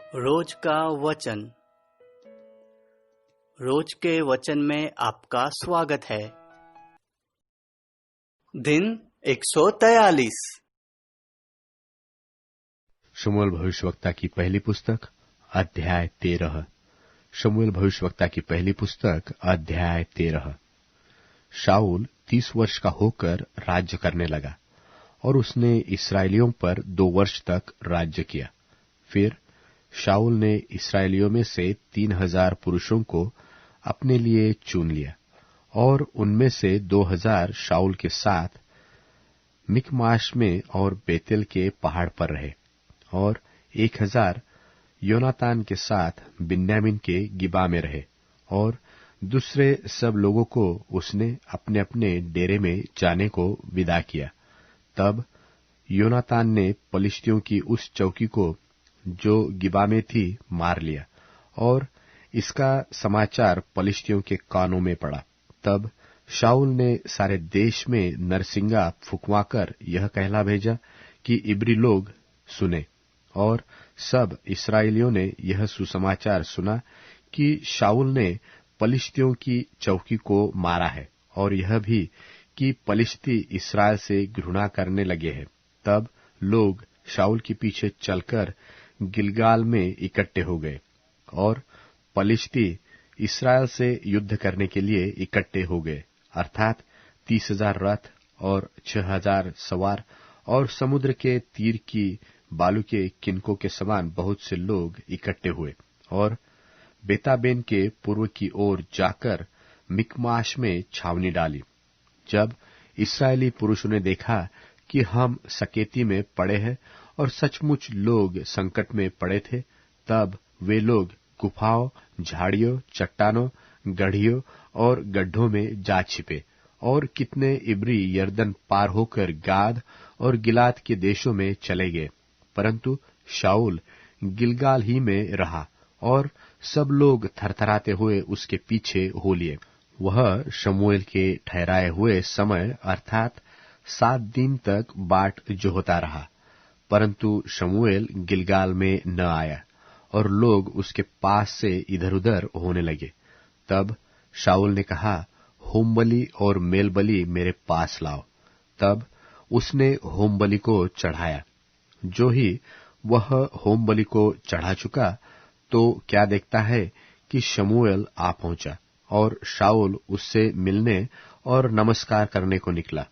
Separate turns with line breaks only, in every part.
रोज का वचन। रोज के वचन में आपका स्वागत है। दिन 143।
शमूएल भविष्यवक्ता की पहली पुस्तक अध्याय 13। शमूएल भविष्यवक्ता की पहली पुस्तक अध्याय 13। शाऊल 30 वर्ष का होकर राज्य करने लगा और उसने इस्राएलियों पर 2 वर्ष तक राज्य किया। फिर शाऊल ने इस्राएलियों में से 3000 पुरुषों को अपने लिए चुन लिया और उनमें से 2000 शाऊल के साथ मिकमाश में और बेतेल के पहाड़ पर रहे और 1000 योनातान के साथ बिन्यामीन के गिबा में रहे और दूसरे सब लोगों को उसने अपने अपने डेरे में जाने को विदा किया। तब योनातान ने पलिश्तियों की उस चौकी को जो गिबा में थी मार लिया और इसका समाचार पलिश्तियों के कानों में पड़ा। तब शाऊल ने सारे देश में नरसिंगा फुकवाकर यह कहला भेजा कि इब्री लोग सुने। और सब इस्राएलियों ने यह सुसमाचार सुना कि शाऊल ने पलिश्तियों की चौकी को मारा है और यह भी कि पलिश्ती इस्राएल से घृणा करने लगे हैं। तब लोग शाऊल के पीछे चलकर गिलगाल में इकट्ठे हो गए और पलिश्ती इस्राएल से युद्ध करने के लिए इकट्ठे हो गए, अर्थात 30,000 रथ और 6,000 सवार और समुद्र के तीर की बालू के किनकों के समान बहुत से लोग इकट्ठे हुए और बेताबेन के पूर्व की ओर जाकर मिकमाश में छावनी डाली। जब इस्राएली पुरुषों ने देखा कि हम सकेती में पड़े हैं और सचमुच लोग संकट में पड़े थे, तब वे लोग गुफाओं, झाड़ियों, चट्टानों, गढ़ियों और गड्ढों में जा छिपे और कितने इब्री यरदन पार होकर गाद और गिलाद के देशों में चले गए, परंतु शाऊल गिलगाल ही में रहा और सब लोग थरथराते हुए उसके पीछे हो लिए। वह शमूएल के ठहराए हुए समय अर्थात 7 दिन तक बाट जोहता रहा, परंतु शमूएल गिलगाल में न आया और लोग उसके पास से इधर उधर होने लगे। तब शाऊल ने कहा, होमबलि और मेलबलि मेरे पास लाओ। तब उसने होमबलि को चढ़ाया। जो ही वह होमबलि को चढ़ा चुका तो क्या देखता है कि शमूएल आ पहुंचा और शाऊल उससे मिलने और नमस्कार करने को निकला।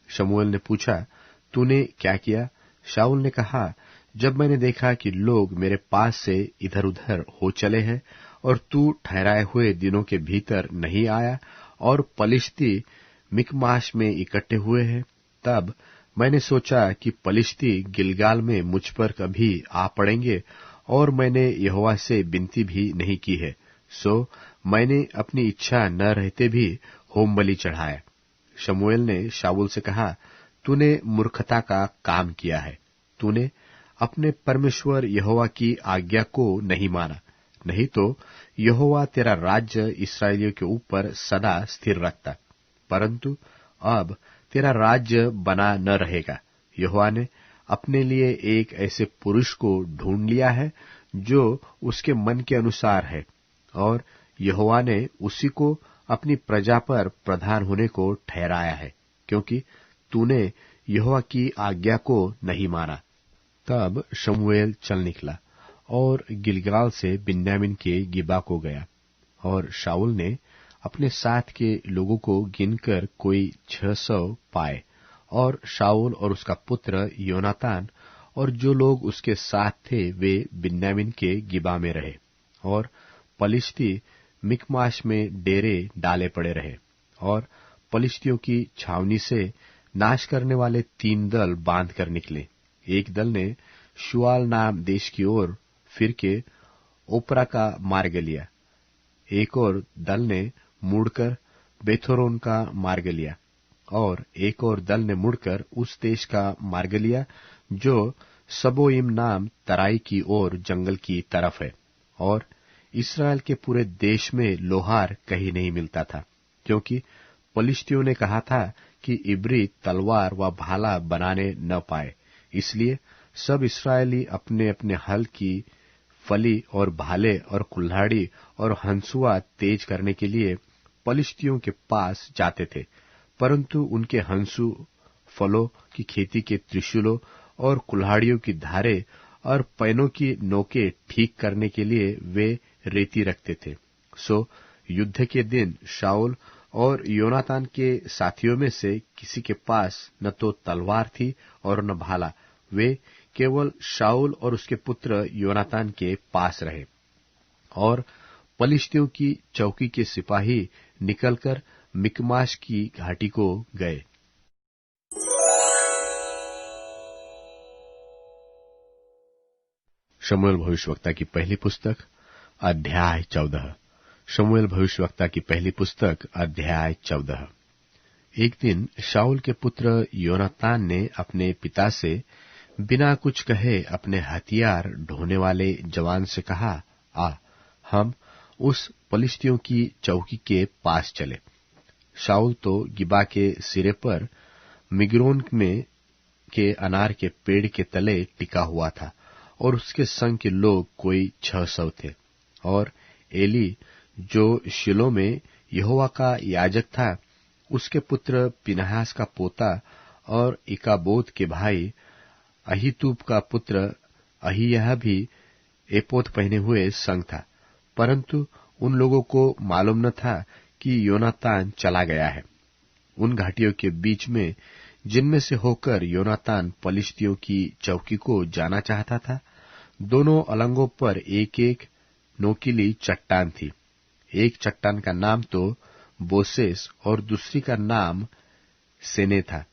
शमूएल ने पूछा, तूने क्या किया? शाऊल ने कहा, जब मैंने देखा कि लोग मेरे पास से इधर उधर हो चले हैं और तू ठहराए हुए दिनों के भीतर नहीं आया और पलिश्ती मिकमाश में इकट्ठे हुए हैं, तब मैंने सोचा कि पलिश्ती गिलगाल में मुझ पर कभी आ पड़ेंगे और मैंने यहोवा से विनती भी नहीं की है, सो मैंने अपनी इच्छा न रहते भी होमबलि चढ़ाया। शमूएल ने शाऊल से कहा, तूने मूर्खता का काम किया है। तूने अपने परमेश्वर यहोवा की आज्ञा को नहीं माना, नहीं तो यहोवा तेरा राज्य इस्राएलियों के ऊपर सदा स्थिर रखता, परंतु अब तेरा राज्य बना न रहेगा। यहोवा ने अपने लिए एक ऐसे पुरुष को ढूंढ लिया है जो उसके मन के अनुसार है और यहोवा ने उसी को अपनी प्रजा पर प्रधान होने को ठहराया है, क्योंकि तूने यहोवा की आज्ञा को नहीं माना। तब शमूएल चल निकला और गिलगाल से बिन्यामीन के गिबा को गया और शाऊल ने अपने साथ के लोगों को गिनकर कोई 600 पाए और शाऊल और उसका पुत्र योनातान और जो लोग उसके साथ थे वे बिन्यामीन के गिबा में रहे और पलिश्ती मिकमाश में डेरे डाले पड़े रहे और पलिश्तियों की छावनी से नाश करने वाले 3 दल बांध कर निकले। एक दल ने शुआल नाम देश की ओर फिर के ओपरा का मार्ग लिया, एक और दल ने मुड़कर बेथोरोन का मार्ग लिया और एक और दल ने मुड़कर उस देश का मार्ग लिया जो सबोइम नाम तराई की ओर जंगल की तरफ है। और इस्राएल के पूरे देश में लोहार कहीं नहीं मिलता था, क्योंकि पलिश्तियों ने कहा था कि इब्री तलवार व भाला बनाने न पाए, इसलिए सब इस्राएली अपने अपने हल की फली और भाले और कुल्हाड़ी और हंसुआ तेज करने के लिए पलिश्तियों के पास जाते थे, परंतु उनके हंसू, फलों की खेती के त्रिशूलों और कुल्हाड़ियों की धारे और पैनों की नोकें ठीक करने के लिए वे रेती रखते थे। सो युद्ध के दिन शाऊल और योनातान के साथियों में से किसी के पास न तो तलवार थी और न भाला, वे केवल शाऊल और उसके पुत्र योनातान के पास रहे। और पलिश्तियों की चौकी के सिपाही निकलकर मिकमाश की घाटी को गए। शमूएल भविष्यवक्ता की पहली पुस्तक अध्याय 14। शमूएल भविष्यवक्ता की पहली पुस्तक अध्याय 14। एक दिन शाऊल के पुत्र योनातान ने अपने पिता से बिना कुछ कहे अपने हथियार ढोने वाले जवान से कहा, आ, हम उस पलिश्तियों की चौकी के पास चले। शाऊल तो गिबा के सिरे पर मिग्रोन में के अनार के पेड़ के तले टिका हुआ था और उसके संग के लोग कोई 600 थे। और एली जो शिलो में यहोवा का याजक था, उसके पुत्र पिनहास का पोता और इकाबोद के भाई अहीतूब का पुत्र अहिय्याह भी एपोद पहने हुए संग था, परंतु उन लोगों को मालूम न था कि योनातान चला गया है। उन घाटियों के बीच में जिनमें से होकर योनातान पलिश्तियों की चौकी को जाना चाहता था, दोनों अलंगों पर एक एक नोकीली चट्टान थी। एक चट्टान का नाम तो बोसेस और दूसरी का नाम सेने था।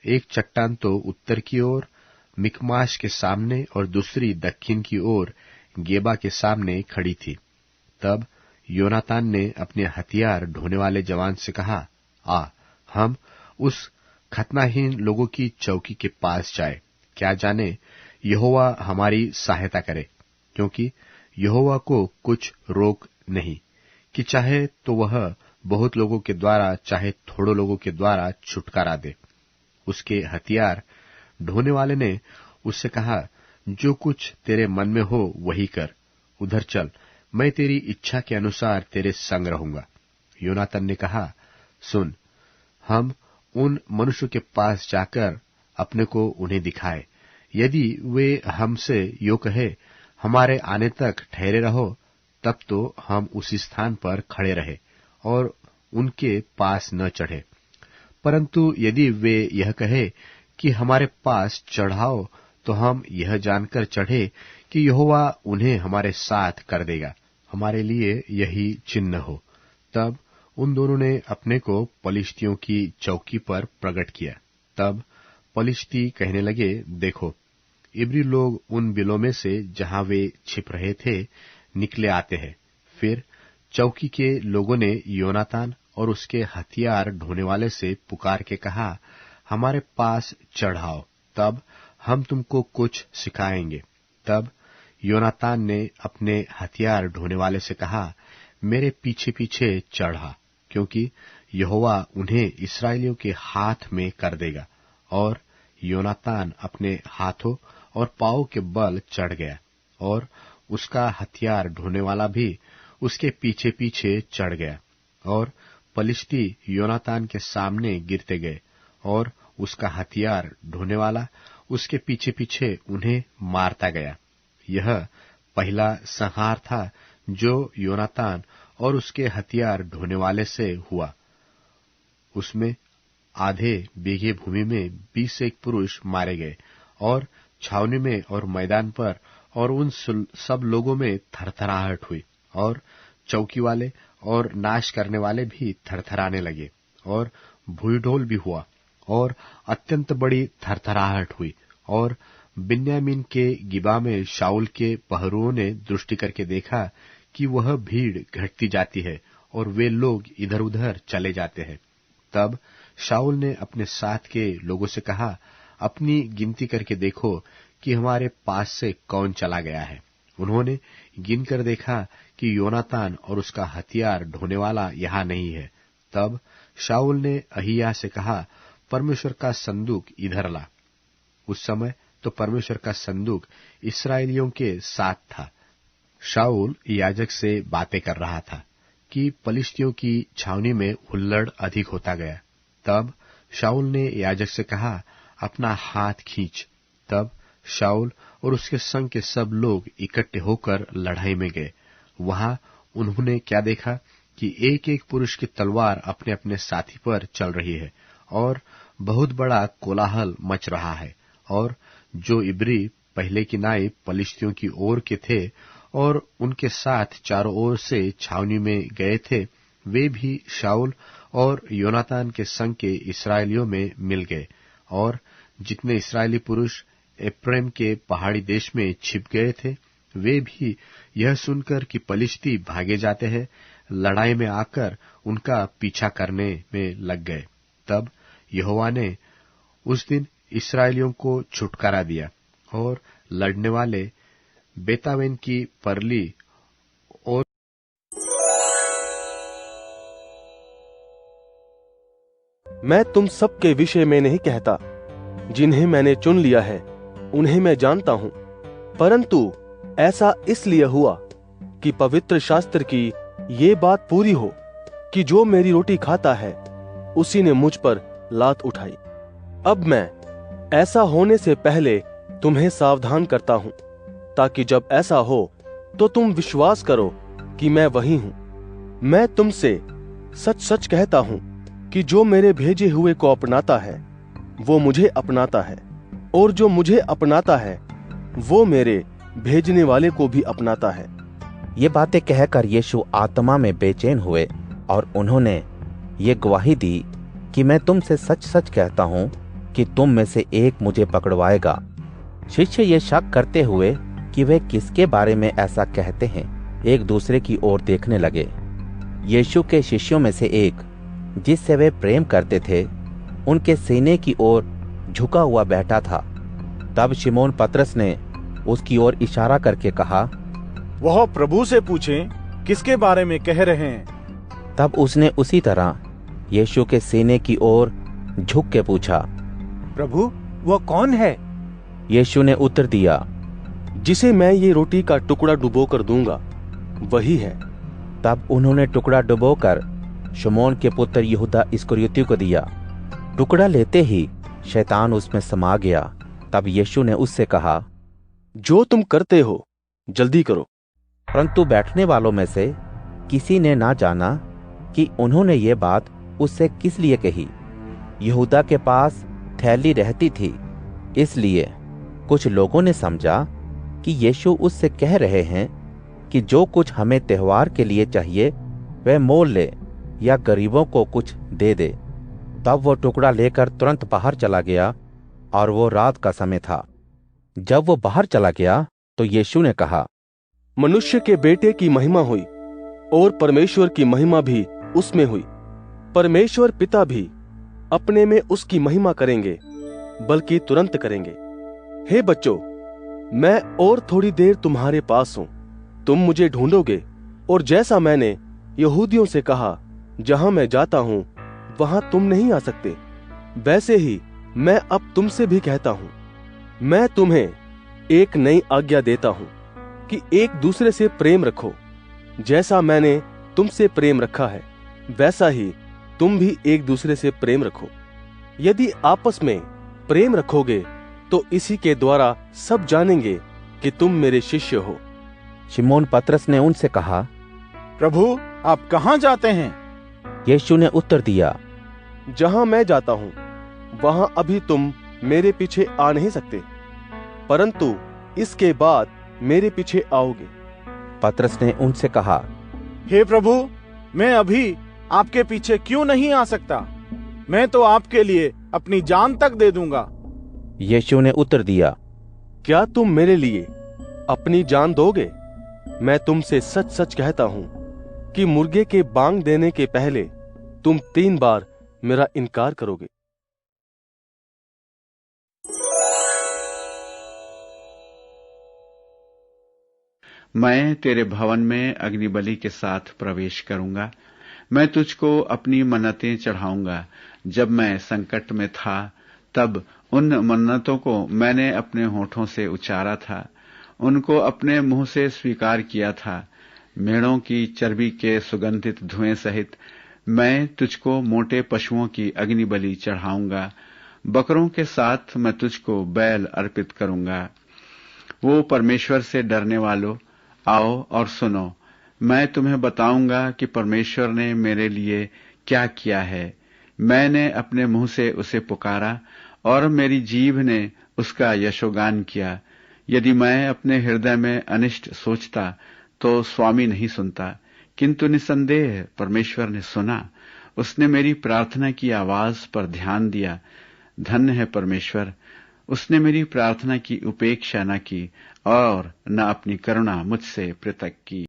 एक चट्टान तो उत्तर की ओर मिकमाश के सामने और दूसरी दक्षिण की ओर गेबा के सामने खड़ी थी। तब योनातान ने अपने हथियार ढोने वाले जवान से कहा, आ, हम उस खतनाहीन लोगों की चौकी के पास जाए, क्या जाने यहोवा हमारी सहायता करे, क्योंकि यहोवा को कुछ रोक नहीं कि चाहे तो वह बहुत लोगों के द्वारा चाहे थोड़े लोगों के द्वारा छुटकारा दे। उसके हथियार ढोने वाले ने उससे कहा, जो कुछ तेरे मन में हो वही कर, उधर चल, मैं तेरी इच्छा के अनुसार तेरे संग रहूंगा। योनातान ने कहा, सुन, हम उन मनुष्यों के पास जाकर अपने को उन्हें दिखाए। यदि वे हमसे यो कहे, हमारे आने तक ठहरे रहो, तब तो हम उसी स्थान पर खड़े रहे और उनके पास न चढ़े। परंतु यदि वे यह कहे कि हमारे पास चढ़ाओ, तो हम यह जानकर चढ़े कि यहोवा उन्हें हमारे साथ कर देगा, हमारे लिए यही चिन्ह हो। तब उन दोनों ने अपने को पलिश्तियों की चौकी पर प्रकट किया। तब पलिश्ती कहने लगे, देखो, इब्री लोग उन बिलों में से जहां वे छिप रहे थे निकले आते हैं। फिर चौकी के लोगों ने योनातान और उसके हथियार ढोने वाले से पुकार के कहा, हमारे पास चढ़ाओ, तब हम तुमको कुछ सिखाएंगे। तब योनातान ने अपने हथियार ढोने वाले से कहा, मेरे पीछे पीछे चढ़ा, क्योंकि यहोवा उन्हें इस्राएलियों के हाथ में कर देगा। और योनातान अपने हाथों और पांवों के बल चढ़ गया, और उसका हथियार ढोने वाला भी उसके पीछे पीछे चढ़ गया। और पलिश्ती योनातान के सामने गिरते गए, और उसका हथियार ढोने वाला उसके पीछे पीछे उन्हें मारता गया। यह पहला संहार था जो योनातान और उसके हथियार ढोने वाले से हुआ। उसमें आधे बीघे भूमि में 20 एक पुरुष मारे गए, और छावनी में और मैदान पर और उन सब लोगों में थरथराहट हुई, और चौकी वाले और नाश करने वाले भी थरथराने लगे, और भूईढोल भी हुआ, और अत्यंत बड़ी थरथराहट हुई। और बिन्यामीन के गिबा में शाऊल के पहरुओं ने दृष्टि करके देखा कि वह भीड़ घटती जाती है और वे लोग इधर उधर चले जाते हैं। तब शाऊल ने अपने साथ के लोगों से कहा, अपनी गिनती करके देखो कि हमारे पास से कौन चला गया है। उन्होंने गिनकर देखा कि योनातान और उसका हथियार ढोने वाला यहाँ नहीं है। तब शाऊल ने अहिय्याह से कहा, परमेश्वर का संदूक इधर ला। उस समय तो परमेश्वर का संदूक इस्राएलियों के साथ था। शाऊल याजक से बातें कर रहा था कि पलिश्तियों की छावनी में हुल्लड़ अधिक होता गया। तब शाऊल ने याजक से कहा, अपना हाथ खींच। तब शाऊल और उसके संग के सब लोग इकट्ठे होकर लड़ाई में गए। वहां उन्होंने क्या देखा कि एक एक पुरुष की तलवार अपने अपने साथी पर चल रही है और बहुत बड़ा कोलाहल मच रहा है। और जो इब्री पहले की नाई पलिश्तियों की ओर के थे और उनके साथ चारों ओर से छावनी में गए थे, वे भी शाऊल और योनातान के संग के इस्राएलियों में मिल गए। और जितने इस्राएली पुरुष एप्रैम के पहाड़ी देश में छिप गए थे, वे भी यह सुनकर कि पलिश्ती भागे जाते हैं, लड़ाई में आकर उनका पीछा करने में लग गए। तब यहोवा ने उस दिन इस्राएलियों को छुटकारा दिया और लड़ने वाले बेतावेन की परली और
मैं तुम सब के विषय में नहीं कहता, जिन्हें मैंने चुन लिया है उन्हें मैं जानता हूं, परंतु ऐसा इसलिए हुआ कि पवित्र शास्त्र की ये बात पूरी हो कि जो मेरी रोटी खाता है उसी ने मुझ पर लात उठाई। अब मैं ऐसा होने से पहले तुम्हें सावधान करता हूं, ताकि जब ऐसा हो तो तुम विश्वास करो कि मैं वही हूं। मैं तुमसे सच सच कहता हूं कि जो मेरे भेजे हुए को अपनाता है वो मुझे अपनाता है, और जो मुझे अपनाता है वो मेरे भेजने वाले को भी अपनाता है।
ये बातें कहकर यीशु आत्मा में बेचैन हुए और उन्होंने ये गवाही दी कि मैं तुमसे सच सच कहता हूं कि तुम में से एक मुझे पकड़वाएगा। शिष्य ये शक करते हुए कि वे किसके बारे में ऐसा कहते हैं, एक दूसरे की ओर देखने लगे। यीशु के शिष्यों में से एक, जिससे वे प्रेम करते थे, उनके सीने की ओर झुका हुआ बैठा था। तब शिमोन पतरस ने उसकी ओर इशारा करके कहा,
वह प्रभु से पूछें किसके बारे में कह रहे हैं।
तब उसने उसी तरह यीशु के सीने की ओर झुक के पूछा,
प्रभु वह कौन है?
यीशु ने उत्तर दिया,
जिसे मैं ये रोटी का टुकड़ा डुबोकर दूंगा वही है।
तब उन्होंने टुकड़ा डुबोकर शिमोन के पुत्र यहूदा इस्करियोती को दिया। टुकड़ा लेते ही शैतान उसमें समा गया। तब यीशु ने उससे कहा,
जो तुम करते हो जल्दी करो।
परंतु बैठने वालों में से किसी ने ना जाना कि उन्होंने ये बात उससे किस लिए कही। यहूदा के पास थैली रहती थी, इसलिए कुछ लोगों ने समझा कि यीशु उससे कह रहे हैं कि जो कुछ हमें त्योहार के लिए चाहिए वह मोल ले या गरीबों को कुछ दे दे। तब वो टुकड़ा लेकर तुरंत बाहर चला गया और वो रात का समय था। जब वो बाहर चला गया तो यीशु ने कहा,
मनुष्य के बेटे की महिमा हुई और परमेश्वर की महिमा भी उसमें हुई। परमेश्वर पिता भी अपने में उसकी महिमा करेंगे, बल्कि तुरंत करेंगे। हे बच्चों, मैं और थोड़ी देर तुम्हारे पास हूं। तुम मुझे ढूंढोगे, और जैसा मैंने यहूदियों से कहा, जहां मैं जाता हूं वहां तुम नहीं आ सकते, वैसे ही मैं अब तुमसे भी कहता हूं। मैं तुम्हें एक नई आज्ञा देता हूं कि एक दूसरे से प्रेम रखो। जैसा मैंने तुमसे प्रेम रखा है, वैसा ही तुम भी एक दूसरे से प्रेम रखो। यदि आपस में प्रेम रखोगे तो इसी के द्वारा सब जानेंगे कि तुम मेरे शिष्य हो।
शिमोन पतरस ने उनसे कहा,
प्रभु आप कहाँ जाते हैं?
यीशु ने उत्तर दिया,
जहां मैं जाता हूं वहां अभी तुम मेरे पीछे आ नहीं सकते, परंतु इसके बाद मेरे पीछे आओगे।
पतरस ने उनसे कहा,
हे प्रभु, मैं अभी आपके पीछे क्यों नहीं आ सकता? मैं तो आपके लिए अपनी जान तक दे दूंगा।
यीशु ने उत्तर दिया,
क्या तुम मेरे लिए अपनी जान दोगे? मैं तुमसे सच सच कहता हूं कि मुर्गे के बांग देने के पहले तुम 3 बार मेरा इनकार करोगे।
मैं तेरे भवन में अग्निबलि के साथ प्रवेश करूंगा। मैं तुझको अपनी मन्नतें चढ़ाऊंगा। जब मैं संकट में था, तब उन मन्नतों को मैंने अपने होठों से उच्चारा था। उनको अपने मुंह से स्वीकार किया था। मेढ़ों की चर्बी के सुगंधित धुएं सहित मैं तुझको मोटे पशुओं की अग्निबलि चढ़ाऊंगा। बकरों के साथ मैं तुझको बैल अर्पित करूंगा। वो परमेश्वर से डरने वालों, आओ और सुनो। मैं तुम्हें बताऊंगा कि परमेश्वर ने मेरे लिए क्या किया है। मैंने अपने मुंह से उसे पुकारा और मेरी जीभ ने उसका यशोगान किया। यदि मैं अपने हृदय में अनिष्ट सोचता तो स्वामी नहीं सुनता, किंतु निसंदेह परमेश्वर ने सुना। उसने मेरी प्रार्थना की आवाज पर ध्यान दिया। धन्य है परमेश्वर, उसने मेरी प्रार्थना की उपेक्षा न की और न अपनी करुणा मुझसे पृथक की।